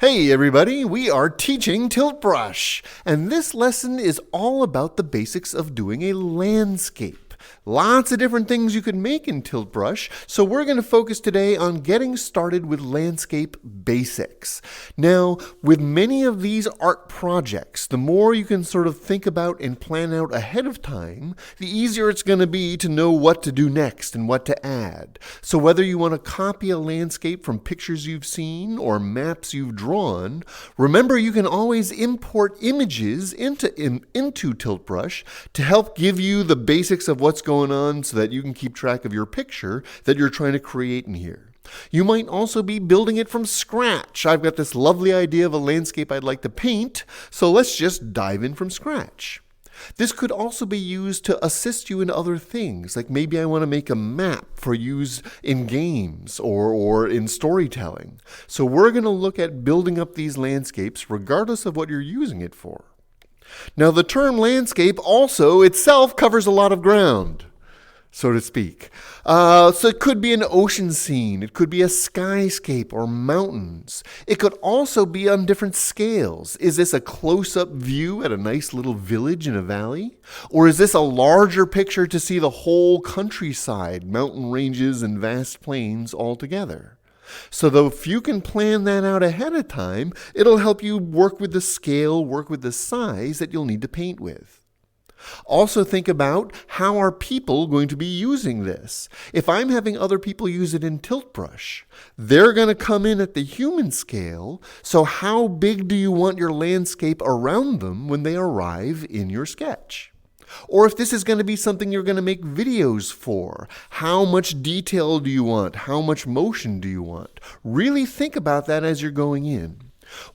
Hey everybody, we are teaching Tilt Brush, and this lesson is all about the basics of doing a landscape. Lots of different things you can make in Tilt Brush, so we're going to focus today on getting started with landscape basics. Now, with many of these art projects, the more you can sort of think about and plan out ahead of time, the easier it's going to be to know what to do next and what to add. So whether you want to copy a landscape from pictures you've seen or maps you've drawn, remember you can always import images into Tilt Brush to help give you the basics of what's going on so that you can keep track of your picture that you're trying to create in here. You might also be building it from scratch. I've got this lovely idea of a landscape I'd like to paint, so let's just dive in from scratch. This could also be used to assist you in other things, like maybe I want to make a map for use in games or in storytelling. So we're going to look at building up these landscapes regardless of what you're using it for. Now, the term landscape also itself covers a lot of ground, so to speak. So it could be an ocean scene, it could be a skyscape or mountains. It could also be on different scales. Is this a close-up view at a nice little village in a valley? Or is this a larger picture to see the whole countryside, mountain ranges and vast plains all together? So if you can plan that out ahead of time, it'll help you work with the scale, work with the size that you'll need to paint with. Also think about how are people going to be using this. If I'm having other people use it in Tilt Brush, they're going to come in at the human scale, so how big do you want your landscape around them when they arrive in your sketch? Or if this is going to be something you're going to make videos for, how much detail do you want? How much motion do you want? Really think about that as you're going in.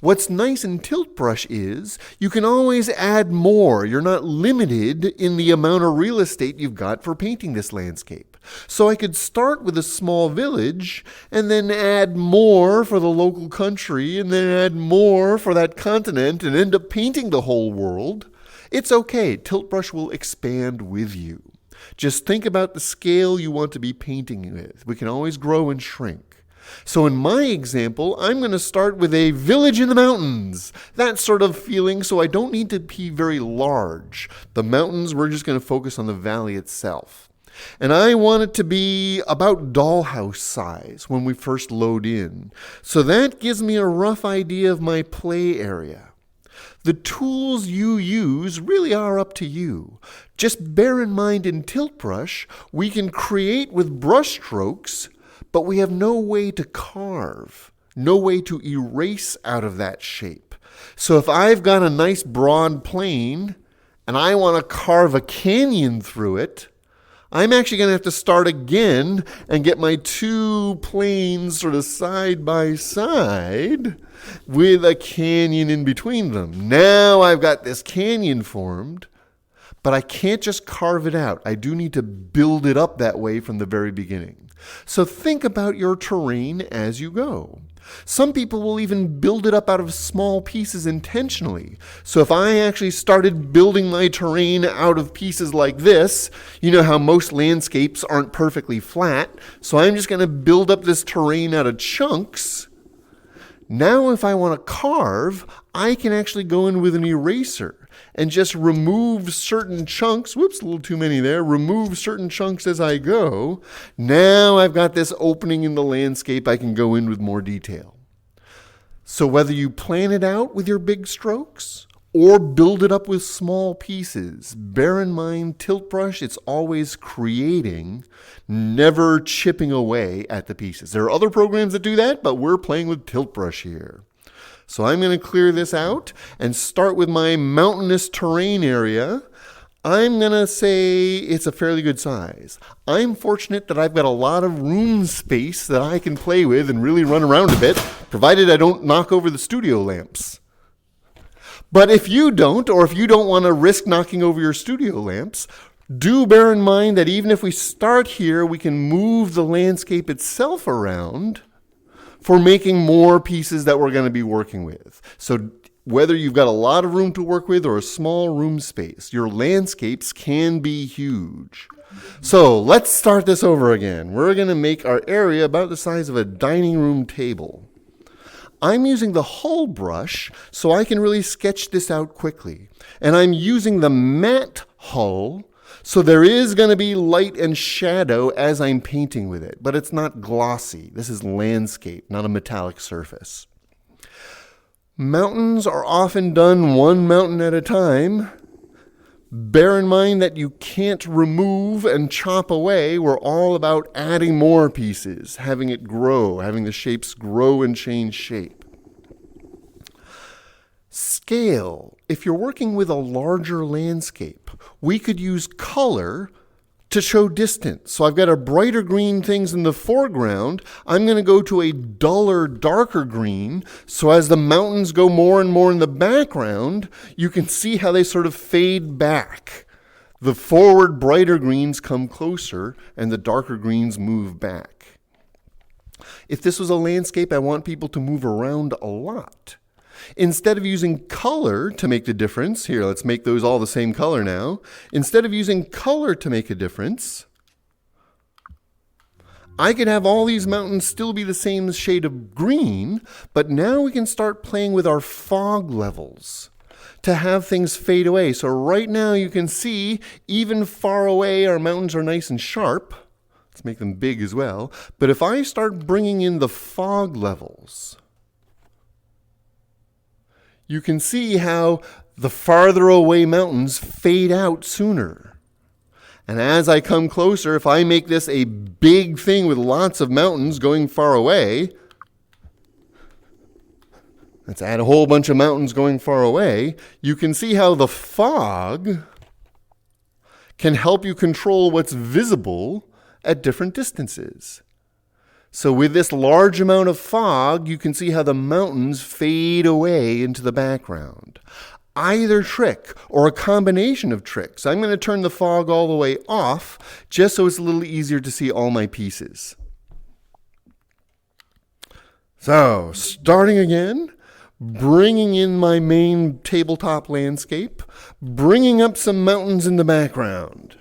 What's nice in Tilt Brush is you can always add more. You're not limited in the amount of real estate you've got for painting this landscape. So I could start with a small village and then add more for the local country and then add more for that continent and end up painting the whole world. It's okay. Tilt Brush will expand with you. Just think about the scale you want to be painting with. We can always grow and shrink. So in my example, I'm going to start with a village in the mountains. That sort of feeling, so I don't need to be very large. The mountains, we're just going to focus on the valley itself. And I want it to be about dollhouse size when we first load in. So that gives me a rough idea of my play area. The tools you use really are up to you. Just bear in mind in Tilt Brush, we can create with brush strokes, but we have no way to carve, no way to erase out of that shape. So if I've got a nice broad plane and I want to carve a canyon through it, I'm actually going to have to start again and get my two planes sort of side by side with a canyon in between them. Now I've got this canyon formed, but I can't just carve it out. I do need to build it up that way from the very beginning. So think about your terrain as you go. Some people will even build it up out of small pieces intentionally. So if I actually started building my terrain out of pieces like this, you know how most landscapes aren't perfectly flat, so I'm just going to build up this terrain out of chunks. Now if I want to carve, I can actually go in with an eraser and just remove certain chunks. Whoops, a little too many there. Remove certain chunks as I go. Now I've got this opening in the landscape. I can go in with more detail. So whether you plan it out with your big strokes or build it up with small pieces, bear in mind Tilt Brush, it's always creating, never chipping away at the pieces. There are other programs that do that, but we're playing with Tilt Brush here. So I'm going to clear this out and start with my mountainous terrain area. I'm going to say it's a fairly good size. I'm fortunate that I've got a lot of room space that I can play with and really run around a bit, provided I don't knock over the studio lamps. But if you don't, or if you don't want to risk knocking over your studio lamps, do bear in mind that even if we start here, we can move the landscape itself around for making more pieces that we're going to be working with. So whether you've got a lot of room to work with or a small room space, your landscapes can be huge. So let's start this over again. We're going to make our area about the size of a dining room table. I'm using the hull brush so I can really sketch this out quickly. And I'm using the matte hull, so there is going to be light and shadow as I'm painting with it, but it's not glossy. This is landscape, not a metallic surface. Mountains are often done one mountain at a time. Bear in mind that you can't remove and chop away. We're all about adding more pieces, having it grow, having the shapes grow and change shape. Scale. If you're working with a larger landscape, we could use color to show distance. So I've got a brighter green things in the foreground. I'm going to go to a duller, darker green. So as the mountains go more and more in the background, you can see how they sort of fade back. The forward, brighter greens come closer and the darker greens move back. If this was a landscape, I want people to move around a lot. Instead of using color to make the difference, here, let's make those all the same color now. Instead of using color to make a difference, I could have all these mountains still be the same shade of green, but now we can start playing with our fog levels to have things fade away. So right now you can see, even far away, our mountains are nice and sharp. Let's make them big as well. But if I start bringing in the fog levels, you can see how the farther away mountains fade out sooner. And as I come closer, if I make this a big thing with lots of mountains going far away, let's add a whole bunch of mountains going far away, you can see how the fog can help you control what's visible at different distances. So with this large amount of fog, you can see how the mountains fade away into the background. Either trick or a combination of tricks. I'm going to turn the fog all the way off just so it's a little easier to see all my pieces. So, starting again, bringing in my main tabletop landscape, bringing up some mountains in the background.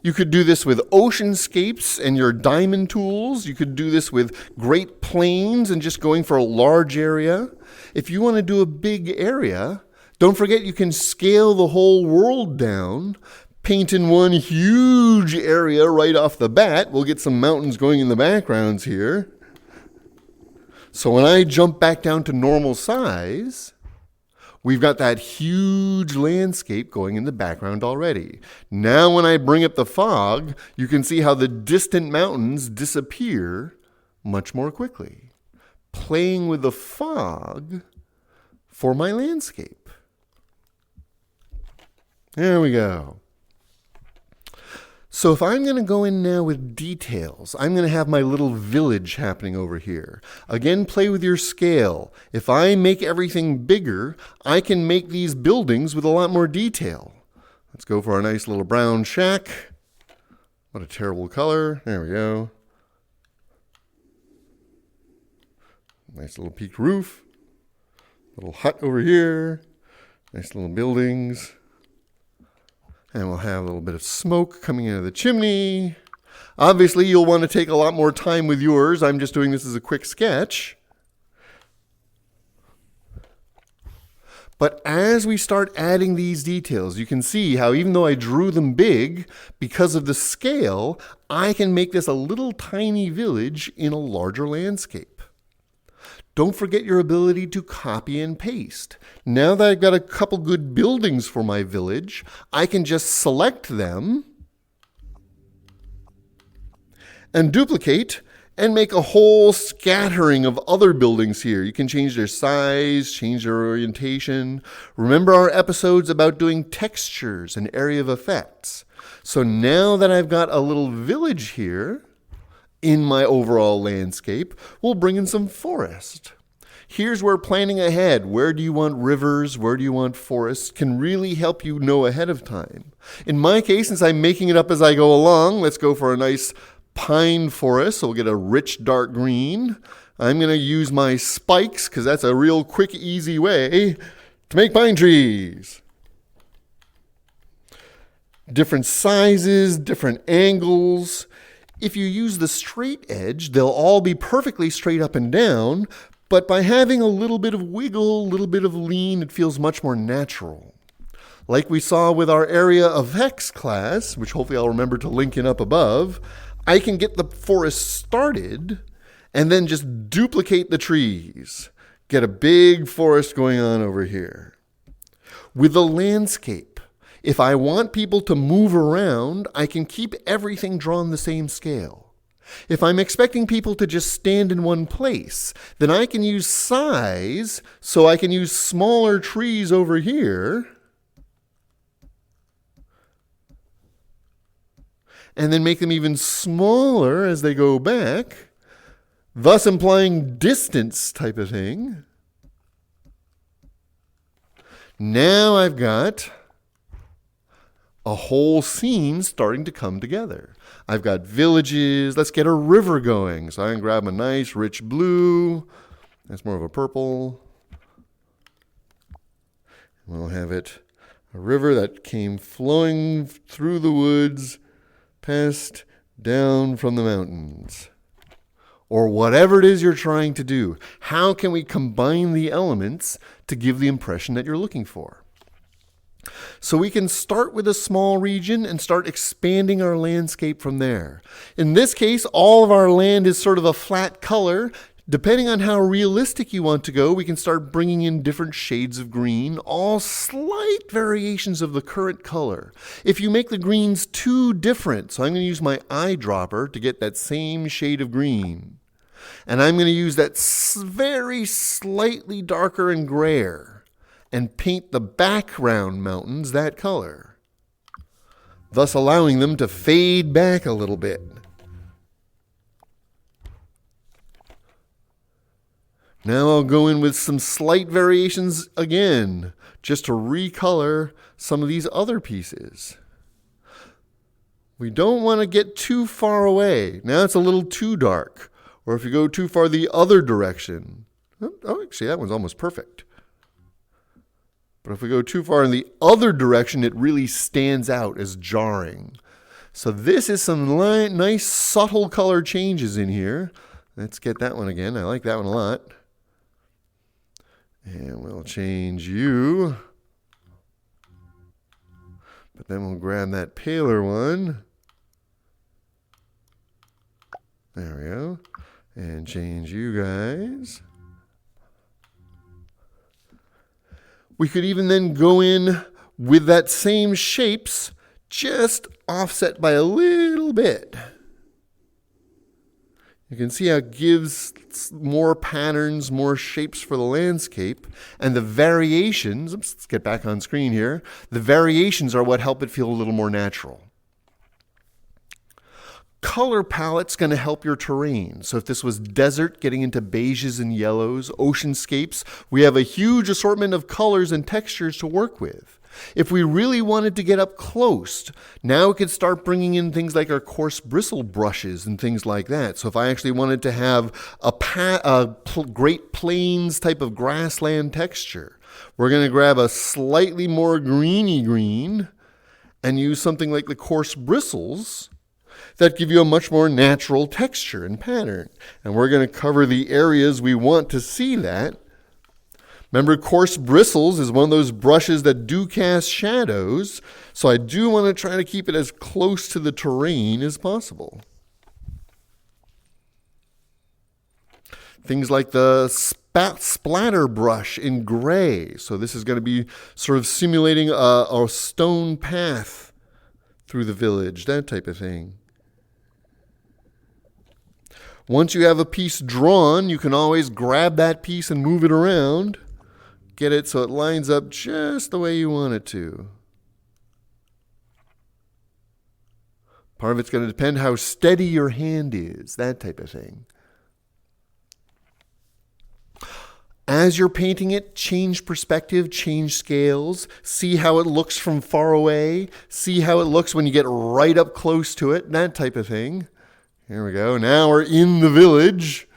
You could do this with oceanscapes and your diamond tools. You could do this with Great Plains and just going for a large area. If you want to do a big area, don't forget you can scale the whole world down, paint in one huge area right off the bat. We'll get some mountains going in the backgrounds here. So when I jump back down to normal size, we've got that huge landscape going in the background already. Now when I bring up the fog, you can see how the distant mountains disappear much more quickly. Playing with the fog for my landscape. There we go. So if I'm going to go in now with details, I'm going to have my little village happening over here. Again, play with your scale. If I make everything bigger, I can make these buildings with a lot more detail. Let's go for our nice little brown shack. What a terrible color. There we go. Nice little peaked roof. Little hut over here. Nice little buildings. And we'll have a little bit of smoke coming out of the chimney. Obviously, you'll want to take a lot more time with yours. I'm just doing this as a quick sketch. But as we start adding these details, you can see how even though I drew them big, because of the scale, I can make this a little tiny village in a larger landscape. Don't forget your ability to copy and paste. Now that I've got a couple good buildings for my village, I can just select them and duplicate and make a whole scattering of other buildings here. You can change their size, change their orientation. Remember our episodes about doing textures and area of effects. So now that I've got a little village here, in my overall landscape, we'll bring in some forest. Here's where planning ahead, where do you want rivers, where do you want forests, can really help you know ahead of time. In my case, since I'm making it up as I go along, let's go for a nice pine forest, so we'll get a rich dark green. I'm going to use my spikes, because that's a real quick, easy way to make pine trees. Different sizes, different angles. If you use the straight edge, they'll all be perfectly straight up and down, But by having a little bit of wiggle, a little bit of lean, it feels much more natural. Like we saw with our area of X class, which hopefully I'll remember to link in up above, I can get the forest started and then just duplicate the trees. Get a big forest going on over here. With the landscape, if I want people to move around, I can keep everything drawn the same scale. If I'm expecting people to just stand in one place, then I can use size, so I can use smaller trees over here, and then make them even smaller as they go back, thus implying distance type of thing. Now I've got a whole scene starting to come together. I've got villages. Let's get a river going. So I can grab a nice rich blue. That's more of a purple. We'll have it a river that came flowing through the woods, passed down from the mountains. Or whatever it is you're trying to do. How can we combine the elements to give the impression that you're looking for? So we can start with a small region and start expanding our landscape from there. In this case, all of our land is sort of a flat color. Depending on how realistic you want to go, we can start bringing in different shades of green, all slight variations of the current color. If you make the greens too different, so I'm going to use my eyedropper to get that same shade of green. And I'm going to use that very slightly darker and grayer and paint the background mountains that color, thus allowing them to fade back a little bit. Now I'll go in with some slight variations again, just to recolor some of these other pieces. We don't want to get too far away. Now it's a little too dark. Or if you go too far the other direction. Oh, actually, that one's almost perfect. But if we go too far in the other direction, it really stands out as jarring. So this is some nice subtle color changes in here. Let's get that one again. I like that one a lot. And we'll change you. But then we'll grab that paler one. There we go. And change you guys. We could even then go in with that same shapes, just offset by a little bit. You can see how it gives more patterns, more shapes for the landscape. And the variations, let's get back on screen here. The variations are what help it feel a little more natural. Color palette's going to help your terrain. So if this was desert, getting into beiges and yellows, oceanscapes, we have a huge assortment of colors and textures to work with. If we really wanted to get up close, now we could start bringing in things like our coarse bristle brushes and things like that. So if I actually wanted to have a Great Plains type of grassland texture, we're going to grab a slightly more greeny green and use something like the coarse bristles that give you a much more natural texture and pattern. And we're going to cover the areas we want to see that. Remember, coarse bristles is one of those brushes that do cast shadows, so I do want to try to keep it as close to the terrain as possible. Things like the splatter brush in gray. So this is going to be sort of simulating a stone path through the village, that type of thing. Once you have a piece drawn, you can always grab that piece and move it around. Get it so it lines up just the way you want it to. Part of it's going to depend how steady your hand is, that type of thing. As you're painting it, change perspective, change scales, see how it looks from far away, see how it looks when you get right up close to it, that type of thing. Here we go. Now we're in the village.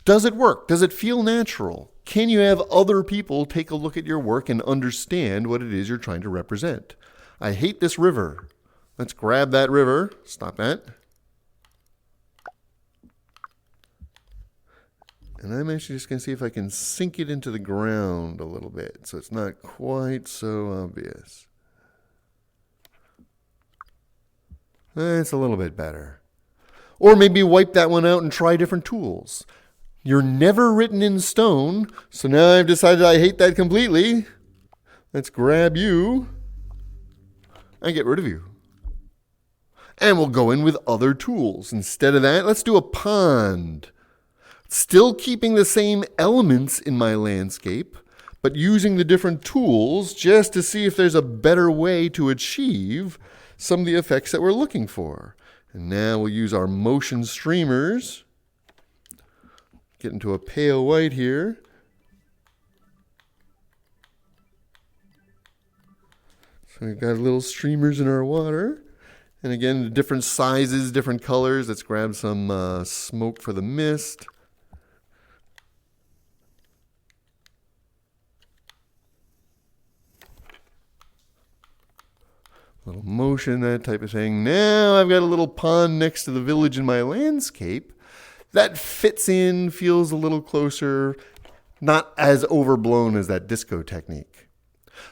Does it work? Does it feel natural? Can you have other people take a look at your work and understand what it is you're trying to represent? I hate this river. Let's grab that river. Stop that. And I'm actually just going to see if I can sink it into the ground a little bit so it's not quite so obvious. It's a little bit better. Or maybe wipe that one out and try different tools. You're never written in stone, so now I've decided I hate that completely. Let's grab you and get rid of you. And we'll go in with other tools. Instead of that, let's do a pond. Still keeping the same elements in my landscape, but using the different tools just to see if there's a better way to achieve some of the effects that we're looking for. And now we'll use our motion streamers. Get into a pale white here. So we've got little streamers in our water. And again, different sizes, different colors. Let's grab some smoke for the mist. Little motion, that type of thing. Now I've got a little pond next to the village in my landscape. That fits in, feels a little closer, not as overblown as that disco technique.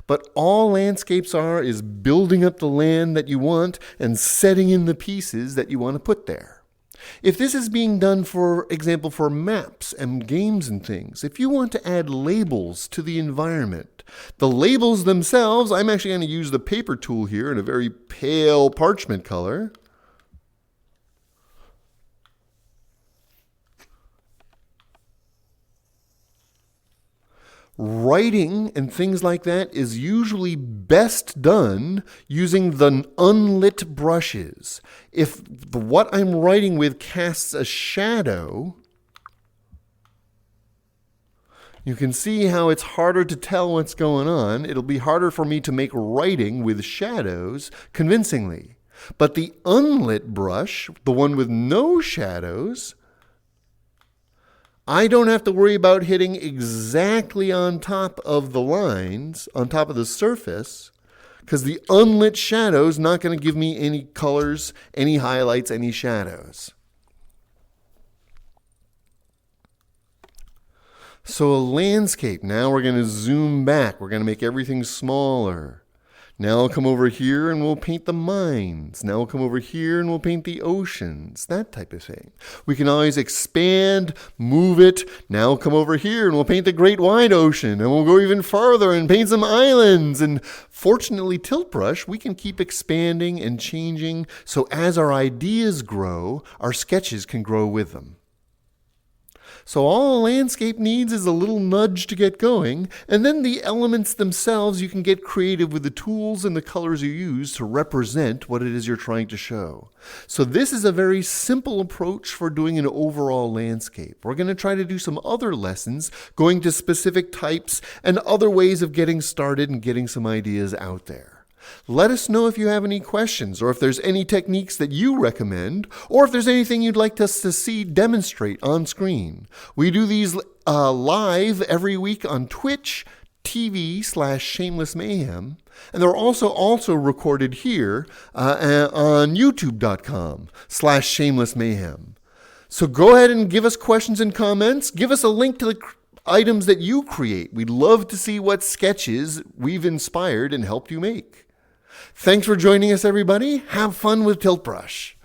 But all landscapes are is building up the land that you want and setting in the pieces that you want to put there. If this is being done, for example, for maps and games and things, if you want to add labels to the environment, the labels themselves, I'm actually going to use the paper tool here in a very pale parchment color. Writing and things like that is usually best done using the unlit brushes. If what I'm writing with casts a shadow, you can see how it's harder to tell what's going on. It'll be harder for me to make writing with shadows convincingly. But the unlit brush, the one with no shadows, I don't have to worry about hitting exactly on top of the lines, on top of the surface, because the unlit shadow is not going to give me any colors, any highlights, any shadows. So a landscape, now we're going to zoom back. We're going to make everything smaller. Now I'll come over here and we'll paint the mines. Now we'll come over here and we'll paint the oceans, that type of thing. We can always expand, move it. Now we'll come over here and we'll paint the great wide ocean. And we'll go even farther and paint some islands. And fortunately, Tilt Brush, we can keep expanding and changing. So as our ideas grow, our sketches can grow with them. So all a landscape needs is a little nudge to get going, and then the elements themselves, you can get creative with the tools and the colors you use to represent what it is you're trying to show. So this is a very simple approach for doing an overall landscape. We're going to try to do some other lessons, going to specific types and other ways of getting started and getting some ideas out there. Let us know if you have any questions, or if there's any techniques that you recommend, or if there's anything you'd like us to see demonstrate on screen. We do these live every week on Twitch TV/Shameless Mayhem, and they're also recorded here on YouTube.com/Shameless Mayhem. So go ahead and give us questions and comments. Give us a link to the items that you create. We'd love to see what sketches we've inspired and helped you make. Thanks for joining us, everybody. Have fun with Tilt Brush.